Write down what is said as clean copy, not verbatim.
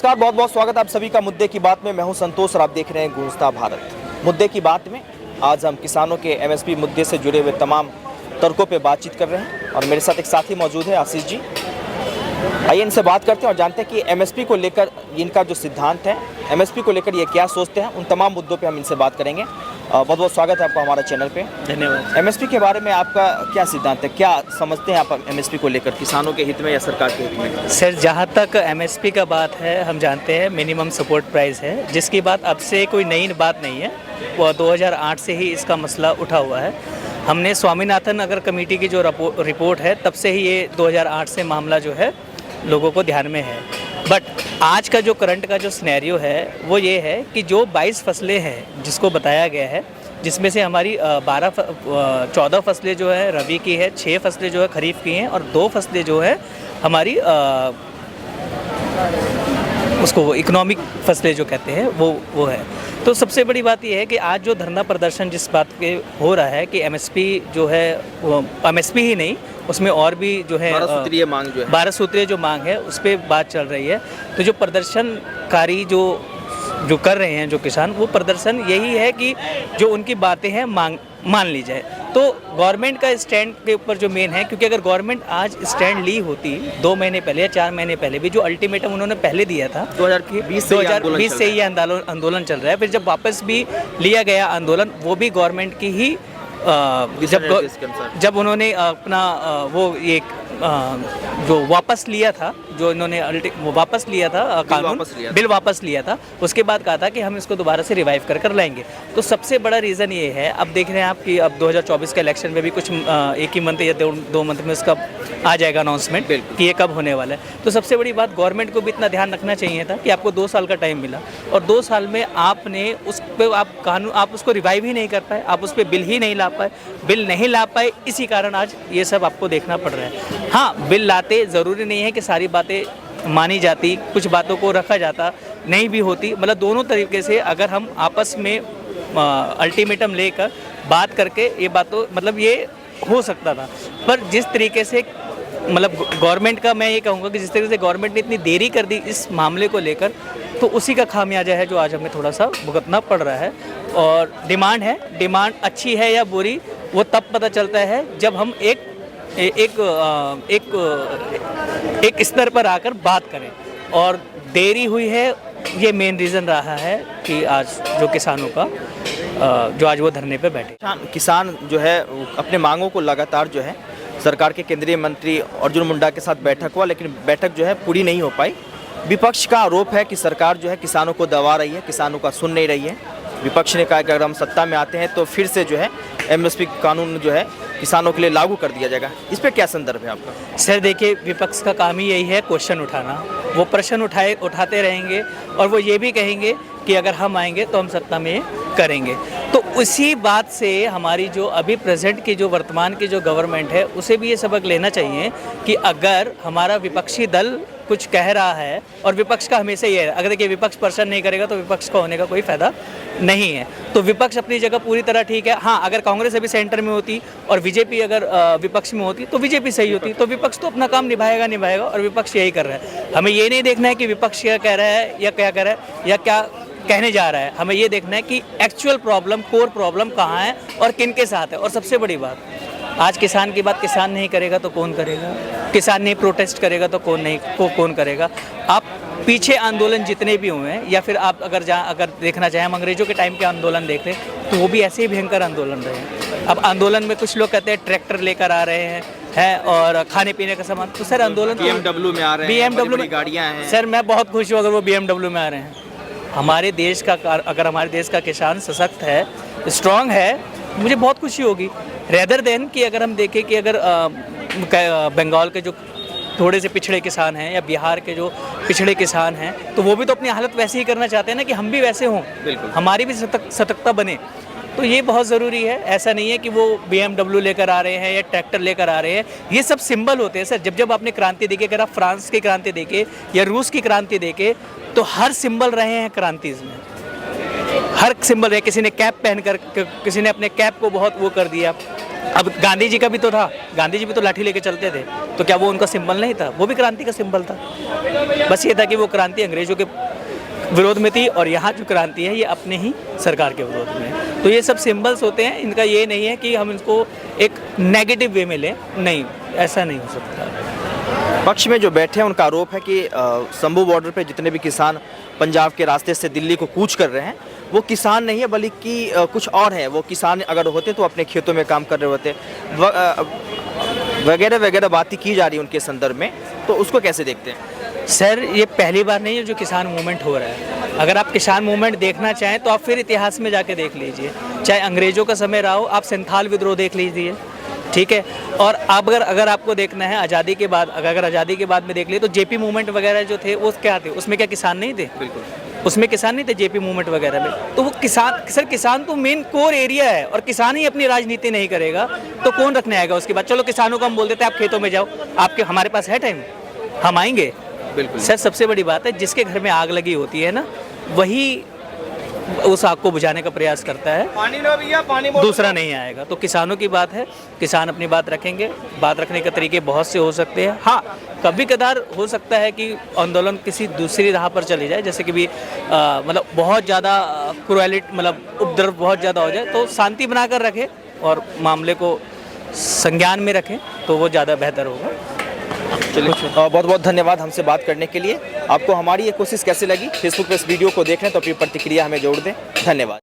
नमस्कार, बहुत बहुत स्वागत आप सभी का मुद्दे की बात में। मैं हूं संतोष और आप देख रहे हैं गूंजता भारत। मुद्दे की बात में आज हम किसानों के एमएसपी मुद्दे से जुड़े हुए तमाम तर्कों पे बातचीत कर रहे हैं और मेरे साथ एक साथी मौजूद है, आशीष जी। आइए इनसे बात करते हैं और जानते हैं कि एमएसपी को लेकर इनका जो सिद्धांत है, एमएसपी को लेकर ये क्या सोचते हैं। उन तमाम मुद्दों पे हम इनसे बात करेंगे। बहुत बहुत स्वागत है आपका हमारे चैनल पे। धन्यवाद। एमएसपी के बारे में आपका क्या सिद्धांत है, क्या समझते हैं आप एमएसपी को लेकर, किसानों के हित में या सरकार के हित में? सर, जहाँ तक एमएसपी का बात है, हम जानते हैं मिनिमम सपोर्ट प्राइस है, जिसकी बात अब से कोई नई बात नहीं है। वो 2008 से ही इसका मसला उठा हुआ है। हमने स्वामीनाथन अगर कमेटी की जो रिपोर्ट है, तब से ही ये 2008 से मामला जो है लोगों को ध्यान में है। बट आज का जो करंट का जो सिनेरियो है वो ये है कि जो 22 फसलें हैं जिसको बताया गया है, जिसमें से हमारी 14 फसलें जो है रबी की है, 6 फसलें जो है खरीफ की हैं और 2 फसलें जो है हमारी उसको इकोनॉमिक फसलें जो कहते हैं वो है। तो सबसे बड़ी बात यह है कि आज जो धरना प्रदर्शन जिस बात पे हो रहा है कि एमएसपी जो है, वो एमएसपी ही नहीं, उसमें और भी जो है 12 सूत्रीय मांग जो है, 12 सूत्रीय जो मांग है उस पर बात चल रही है। तो जो प्रदर्शनकारी जो कर रहे हैं जो किसान, वो प्रदर्शन यही है कि जो उनकी बातें हैं मान ली जाए। तो गवर्नमेंट का स्टैंड के ऊपर जो मेन है, क्योंकि अगर गवर्नमेंट आज स्टैंड ली होती 2 महीने पहले या 4 महीने पहले भी, जो अल्टीमेटम उन्होंने पहले दिया था 2020 से ही आंदोलन चल रहा है। फिर जब वापस भी लिया गया आंदोलन, वो भी गवर्नमेंट की ही जब उन्होंने अपना वो एक जो वापस लिया था, जो इन्होंने वो वापस लिया था कानून, बिल वापस लिया था, उसके बाद कहा था कि हम इसको दोबारा से रिवाइव कर लाएंगे। तो सबसे बड़ा रीज़न ये है, अब देख रहे हैं आप कि अब 2024 के इलेक्शन में भी कुछ एक ही मंथ या 2 मंथ में इसका आ जाएगा अनाउंसमेंट कि ये कब होने वाला है। तो सबसे बड़ी बात, गवर्नमेंट को भी इतना ध्यान रखना चाहिए था कि आपको 2 साल का टाइम मिला और 2 साल में आपने उस पर आप उसको रिवाइव ही नहीं कर पाए, आप उस पर बिल ही नहीं ला पाए। इसी कारण आज ये सब आपको देखना पड़ रहा है। हाँ, बिल लाते ज़रूरी नहीं है कि सारी बातें मानी जाती, कुछ बातों को रखा जाता, नहीं भी होती। मतलब दोनों तरीके से अगर हम आपस में अल्टीमेटम लेकर बात करके ये बातों मतलब ये हो सकता था। पर जिस तरीके से मतलब गवर्नमेंट का, मैं ये कहूँगा कि जिस तरीके से गवर्नमेंट ने इतनी देरी कर दी इस मामले को लेकर, तो उसी का खामियाजा है जो आज हमें थोड़ा सा भुगतना पड़ रहा है। और डिमांड अच्छी है या बुरी, वो तब पता चलता है जब हम एक स्तर पर आकर बात करें। और देरी हुई है, ये मेन रीज़न रहा है कि आज जो किसानों का जो आज वो धरने पे बैठे। किसान जो है अपने मांगों को लगातार जो है सरकार के केंद्रीय मंत्री अर्जुन मुंडा के साथ बैठक हुआ, लेकिन बैठक जो है पूरी नहीं हो पाई। विपक्ष का आरोप है कि सरकार जो है किसानों को दबा रही है, किसानों का सुन नहीं रही है। विपक्ष ने कहा कि अगर हम सत्ता में आते हैं तो फिर से जो है एमएसपी कानून जो है किसानों के लिए लागू कर दिया जाएगा। इस पे क्या संदर्भ है आपका? सर देखिए, विपक्ष का काम ही यही है क्वेश्चन उठाना। वो प्रश्न उठाते रहेंगे और वो ये भी कहेंगे कि अगर हम आएंगे तो हम सत्ता में करेंगे। तो उसी बात से हमारी जो अभी प्रेजेंट की जो वर्तमान की जो गवर्नमेंट है, उसे भी ये सबक लेना चाहिए कि अगर हमारा विपक्षी दल कुछ कह रहा है, और विपक्ष का हमेशा ये है, अगर देखिए विपक्ष प्रश्न नहीं करेगा तो विपक्ष का होने का कोई फ़ायदा नहीं है। तो विपक्ष अपनी जगह पूरी तरह ठीक है। हाँ, अगर कांग्रेस अभी सेंटर में होती और बीजेपी अगर विपक्ष में होती तो बीजेपी सही होती। तो विपक्ष तो अपना काम निभाएगा और विपक्ष यही कर रहा है। हमें ये नहीं देखना है कि विपक्ष क्या कह रहा है या क्या कर रहा है या क्या कहने जा रहा है। हमें ये देखना है कि एक्चुअल प्रॉब्लम, कोर प्रॉब्लम कहाँ है और किन के साथ है। और सबसे बड़ी बात, आज किसान की बात किसान नहीं करेगा तो कौन करेगा? किसान नहीं प्रोटेस्ट करेगा तो कौन करेगा? आप पीछे आंदोलन जितने भी हुए हैं, या फिर आप अगर देखना चाहें, हम अंग्रेजों के टाइम के आंदोलन देख रहे हैं तो वो भी ऐसे ही भयंकर आंदोलन रहे हैं। अब आंदोलन में कुछ लोग कहते हैं ट्रैक्टर लेकर आ रहे हैं और खाने पीने का सामान। तो सर आंदोलन BMW में आ रहे हैं, BMW में गाड़ियाँ हैं। सर मैं बहुत खुश हूँ अगर वो BMW में आ रहे हैं। हमारे देश का किसान सशक्त है, स्ट्रांग है, मुझे बहुत खुशी होगी। रेदर देन कि अगर हम देखें कि अगर बंगाल के जो थोड़े से पिछड़े किसान हैं या बिहार के जो पिछड़े किसान हैं, तो वो भी तो अपनी हालत वैसे ही करना चाहते हैं ना कि हम भी वैसे हों, हमारी भी सतर्कता बने। तो ये बहुत ज़रूरी है। ऐसा नहीं है कि वो BMW लेकर आ रहे हैं या ट्रैक्टर लेकर आ रहे हैं, ये सब सिंबल होते हैं सर। जब आपने क्रांति देखी, अगर आप फ्रांस की क्रांति देखे या रूस की क्रांति देखे, तो हर सिंबल रहे हैं क्रांतिज में। हर सिंबल है, किसी ने कैप पहन कर, किसी ने अपने कैप को बहुत वो कर दिया। अब गांधी जी का भी तो था, गांधी जी भी तो लाठी लेके चलते थे, तो क्या वो उनका सिंबल नहीं था? वो भी क्रांति का सिंबल था। बस ये था कि वो क्रांति अंग्रेजों के विरोध में थी और यहाँ जो क्रांति है ये अपने ही सरकार के विरोध में है। तो ये सब सिंबल्स होते हैं, इनका ये नहीं है कि हम इसको एक नेगेटिव वे में लें, नहीं, ऐसा नहीं हो सकता। पक्ष में जो बैठे हैं उनका आरोप है कि शंभू बॉर्डर पे जितने भी किसान पंजाब के रास्ते से दिल्ली को कूच कर रहे हैं वो किसान नहीं है बल्कि कुछ और है। वो किसान अगर होते तो अपने खेतों में काम कर रहे होते, वगैरह वगैरह बातें की जा रही है उनके संदर्भ में, तो उसको कैसे देखते हैं? सर, ये पहली बार नहीं है जो किसान मूवमेंट हो रहा है। अगर आप किसान मूवमेंट देखना चाहें तो आप फिर इतिहास में जाके देख लीजिए, चाहे अंग्रेजों का समय रहा हो, आप संथाल विद्रोह देख लीजिए, ठीक है। और अब अगर आपको देखना है आज़ादी के बाद, अगर आज़ादी के बाद में देख लिए तो जेपी मूवमेंट वगैरह जो थे वो क्या थे, उसमें क्या किसान नहीं थे? बिल्कुल, उसमें किसान नहीं थे जेपी मूवमेंट वगैरह में। तो वो किसान, सर किसान तो मेन कोर एरिया है, और किसान ही अपनी राजनीति नहीं करेगा तो कौन रखने आएगा उसके बाद? चलो किसानों को हम बोल देते हैं आप खेतों में जाओ, आपके हमारे पास है टाइम, हम आएंगे। बिल्कुल सर, सबसे बड़ी बात है जिसके घर में आग लगी होती है ना, वही उस आग को बुझाने का प्रयास करता है, पानी लो भैया, पानी दूसरा नहीं आएगा। तो किसानों की बात है, किसान अपनी बात रखेंगे। बात रखने के तरीके बहुत से हो सकते हैं। हाँ, कभी कदार हो सकता है कि आंदोलन किसी दूसरी राह पर चली जाए, जैसे कि भी मतलब बहुत ज़्यादा क्रुएलिटी, मतलब उपद्रव बहुत ज़्यादा हो जाए, तो शांति बनाकर रखें और मामले को संज्ञान में रखें तो वो ज़्यादा बेहतर होगा। चलिए, बहुत बहुत धन्यवाद हमसे बात करने के लिए। आपको हमारी ये कोशिश कैसे लगी? फेसबुक पे इस वीडियो को देख रहे हैं तो अपनी प्रतिक्रिया हमें जोड़ दें। धन्यवाद।